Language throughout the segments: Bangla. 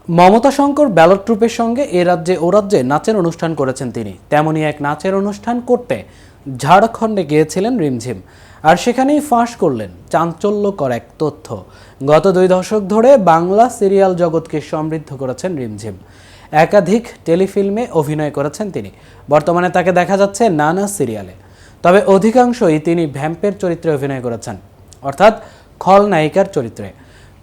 মমতা শঙ্কর ব্যালট ট্রুপের সঙ্গে এ রাজ্যে ও রাজ্যে নাচের অনুষ্ঠান করেছেন তিনি। তেমনই এক নাচের অনুষ্ঠান করতে ঝাড়খণ্ডে গিয়েছিলেন রিমঝিম। আর সেখানেই ফাঁস করলেন চাঞ্চল্যকর এক তথ্য। গত 2 দশক ধরে বাংলা সিরিয়াল জগৎকে সমৃদ্ধ করেছেন রিমঝিম। একাধিক টেলিফিল্মে অভিনয় করেছেন তিনি। বর্তমানে তাকে দেখা যাচ্ছে নানা সিরিয়ালে। তবে অধিকাংশই তিনি ভ্যাম্পের চরিত্রে অভিনয় করেছেন, অর্থাৎ খলনায়িকার চরিত্রে।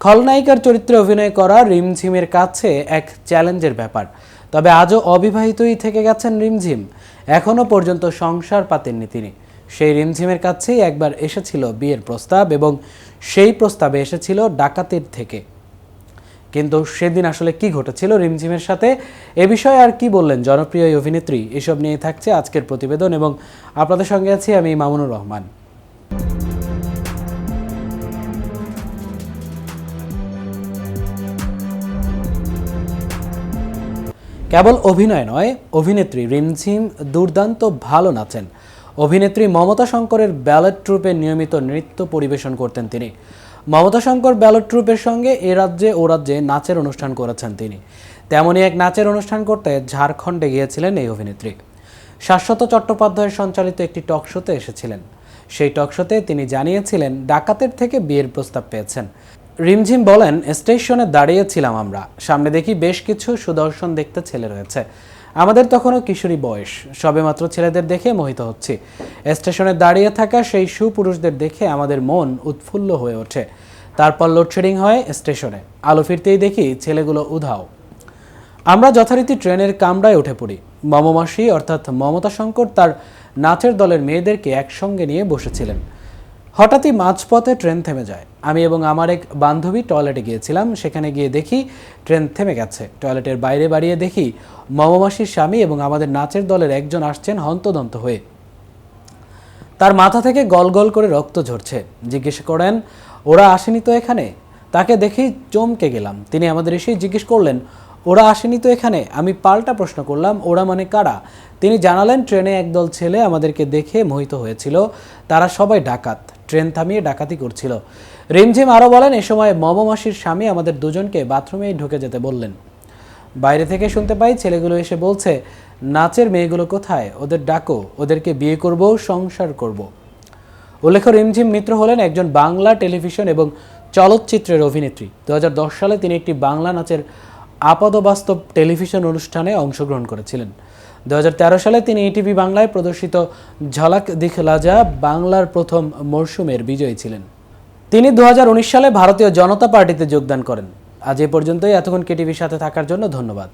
খলনায়িকার চরিত্রে অভিনয় করা রিমঝিমের কাছে এক চ্যালেঞ্জের ব্যাপার। তবে আজও অবিবাহিতই থেকে গেছেন রিমঝিম। এখনও পর্যন্ত সংসার পাতেননি তিনি। সেই রিমঝিমের কাছেই একবার এসেছিল বিয়ের প্রস্তাব, এবং সেই প্রস্তাবে এসেছিল ডাকাতির থেকে। কিন্তু সেদিন আসলে কি ঘটেছিল রিমঝিমের সাথে, এ বিষয়ে আর কি বললেন জনপ্রিয় এই অভিনেত্রী, এসব নিয়ে থাকছে আজকের প্রতিবেদন, এবং আপনাদের সঙ্গে আছি আমি মামুনুর রহমান। কেবল অভিনয় নয়, অভিনেত্রী রিমঝিম দুর্দান্ত ভালো নাচেন। অভিনেত্রী মমতা শঙ্করের ব্যালট ট্রুপে নিয়মিত নৃত্য পরিবেশন করতেন তিনি। মমতা শঙ্কর ব্যালট ট্রুপের সঙ্গে এ রাজ্যে ও রাজ্যে নাচের অনুষ্ঠান করেছেন তিনি। তেমনই এক নাচের অনুষ্ঠান করতে ঝাড়খণ্ডে গিয়েছিলেন এই অভিনেত্রী। শাশ্বত চট্টোপাধ্যায়ের সঞ্চালিত একটি টক শোতে এসেছিলেন। সেই টক শোতে তিনি জানিয়েছিলেন ডাকাতের থেকে বিয়ের প্রস্তাব পেয়েছেন। রিমঝিম বলেন, স্টেশনে দাঁড়িয়েছিলাম আমরা, সামনে দেখি বেশ কিছু সুদর্শন দেখতে ছেলে রয়েছে। আমাদের তখনও কিশোরী বয়স, সবেমাত্র ছেলেদের দেখে মোহিত হচ্ছি। স্টেশনে দাঁড়িয়ে থাকা সেই সুপুরুষদের দেখে আমাদের মন উৎফুল্ল হয়ে ওঠে। তারপর লোডশেডিং হয় স্টেশনে। আলো ফিরতেই দেখি ছেলেগুলো উধাও। আমরা যথারীতি ট্রেনের কামরায় উঠে পড়ি। মমমাসি অর্থাৎ মমতা শঙ্কর তার নাচের দলের মেয়েদেরকে একসঙ্গে নিয়ে বসেছিলেন। হঠাৎই মাঝপথে ট্রেন থেমে যায়। আমি এবং আমার এক বান্ধবী টয়লেটে গিয়েছিলাম। সেখানে গিয়ে দেখি ট্রেন থেমে গেছে। টয়লেটের বাইরে বাড়িয়ে দেখি মমমাসির স্বামী এবং আমাদের নাচের দলের একজন আসছেন হন্তদন্ত হয়ে। তার মাথা থেকে গল গল করে রক্ত ঝরছে। জিজ্ঞেস করেন, ওরা আসেনি তো এখানে? তাকে দেখেই চমকে গেলাম। তিনি আমাদের এসেই জিজ্ঞেস করলেন, ওরা আসেনি তো এখানে? আমি পাল্টা প্রশ্ন করলাম, ওরা মানে কারা? তিনি জানালেন, ট্রেনে একদল ছেলে আমাদেরকে দেখে মোহিত হয়েছিল। তারা সবাই ডাকাত, ট্রেন থামিয়ে ডাকাতি করছিল। রিমঝিম আরও বলেন, এ সময় মমমাসির স্বামী আমাদের দুজনকে বাথরুমেই ঢুকে যেতে বললেন। বাইরে থেকে শুনতে পাই ছেলেগুলো এসে বলছে, নাচের মেয়েগুলো কোথায়? ওদের ডাকো, ওদেরকে বিয়ে করব, সংসার করব। উল্লেখ্য, রিমঝিম মিত্র হলেন একজন বাংলা টেলিভিশন এবং চলচ্চিত্রের অভিনেত্রী। 2010 সালে তিনি একটি বাংলা নাচের আপাতবাস্তব টেলিভিশন অনুষ্ঠানে অংশগ্রহণ করেছিলেন। 2013 সালে তিনি ইটিভি বাংলায় প্রদর্শিত ঝলক দিখলা যা বাংলার প্রথম মরশুমের বিজয়ী ছিলেন। তিনি 2019 সালে ভারতীয় জনতা পার্টিতে যোগদান করেন। আজ এ পর্যন্তই। এতক্ষণ কেটিভির সাথে থাকার জন্য ধন্যবাদ।